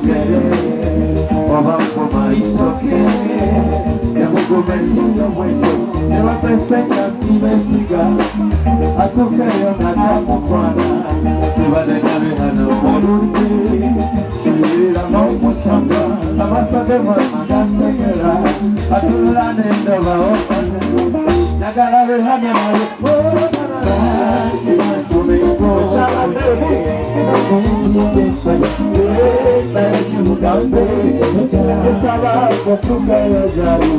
Tokere, Wabakoma isoke, Yamugomesi yomweto, Nebapesenya simesiga, Atokere natamukwana, Zibadenya bihano morunde, Ilira n'omusamba, Abasadema magategera, Atulula n'endaba okane, Nagala bihano nawe, Sasi mantumeko, Shalabebe, Chugambe, Saba, Portugal, Jari,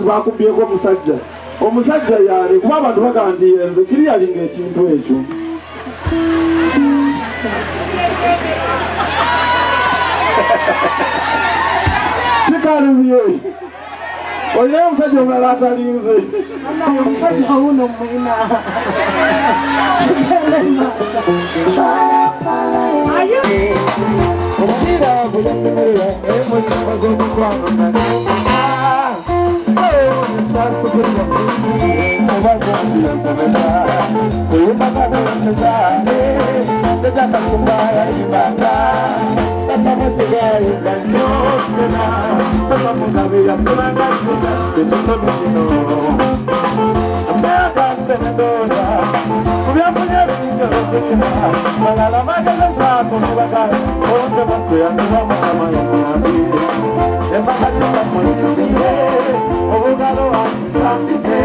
bakubyeko omusajja omusajja yali kuba abantu bagamba nti yenze kiri yalinga ekintu ekyo kikalumye olinayo omusajja omulala atalinze omusajja wuno mwina omupiira gulemerera emunyumba z'omukwano Kubyafanya binjoro kushima Malala magaza zako mubagara Onze macho ya nubama kama ya mwambire Embagati za mwambire Obugalo antitambise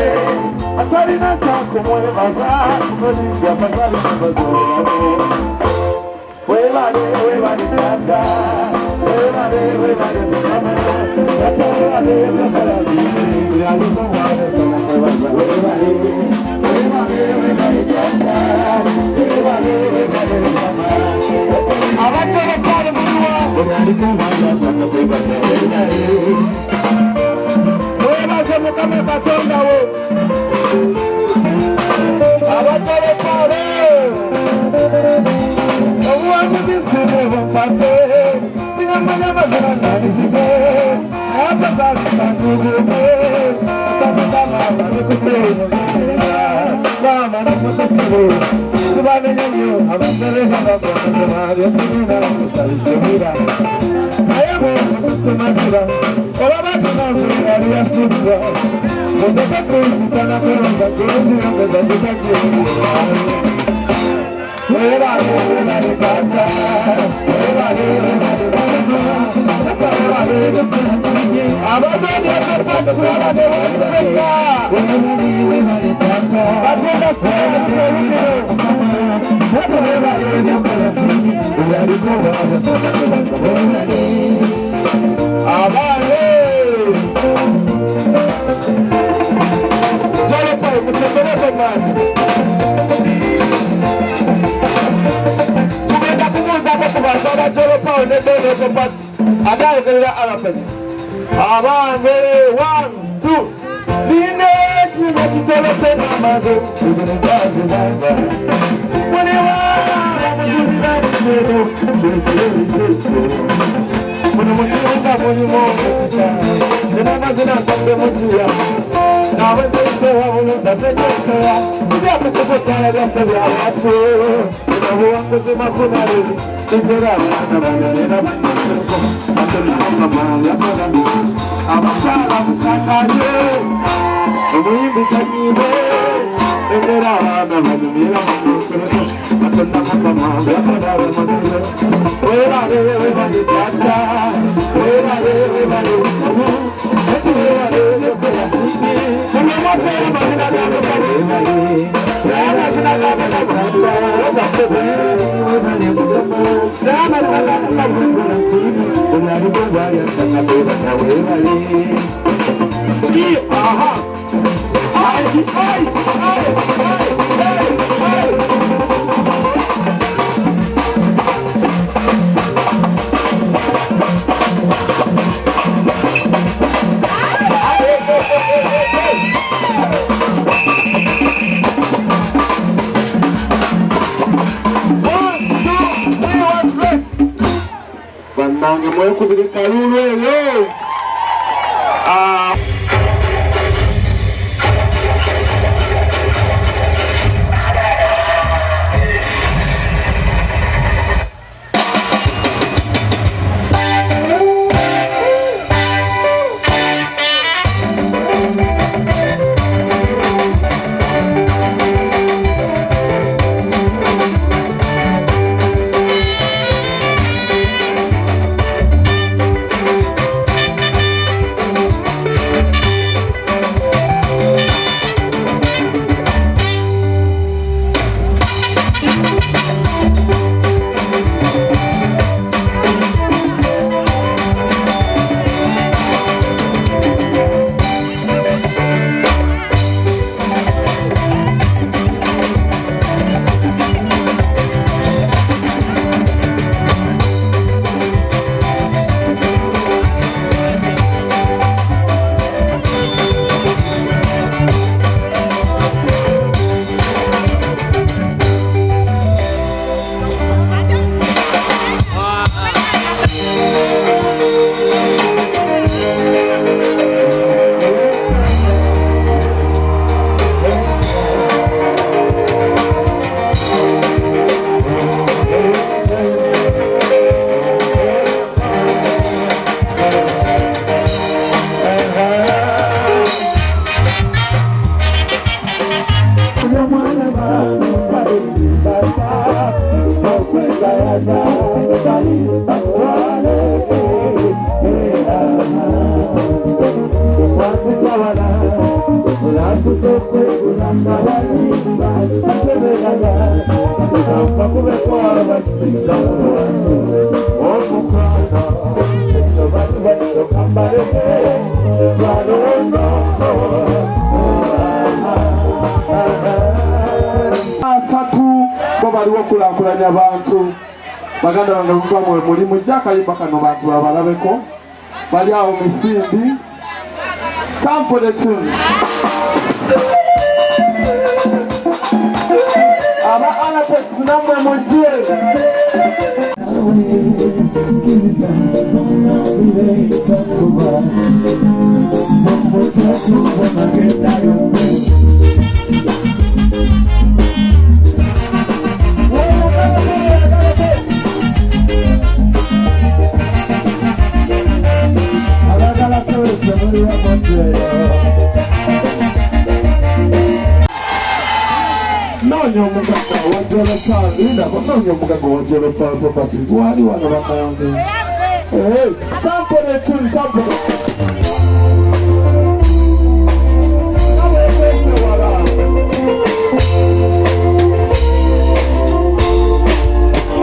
Atari na chako mwebaza Kukolingi ya pasari mbazorano Webale tata Webale mukama Tata webale karazini Yaliko wane sana mwebaza Webale tata Webale mukama Abachele pale mwa Yaliko wane sana mwebaza Webale mukama katonda wo Abachele pale Banange mwe kubirika lulu eyo. Teresa, bali atwale Wazijawala Ulakusokwe ulangawalimba Atebelaga Atukamba kubekwa abasika Watu Omukwana Checho batu bacho kambareke Twalono Asatu Bobaliwo kulakulanya abantu baganda bange kuba mwe mulimu jakayimba kano bantu abalabeko bali awo Misindi sample the tune aba Anapex namwe mujie Kiza Nona vile itakuwa Zambo chaku Wanagenda yombe Nonyo mugaga wajolo tandina Nonyo mugaga wajolo properties wali wana bakayange Sample the tune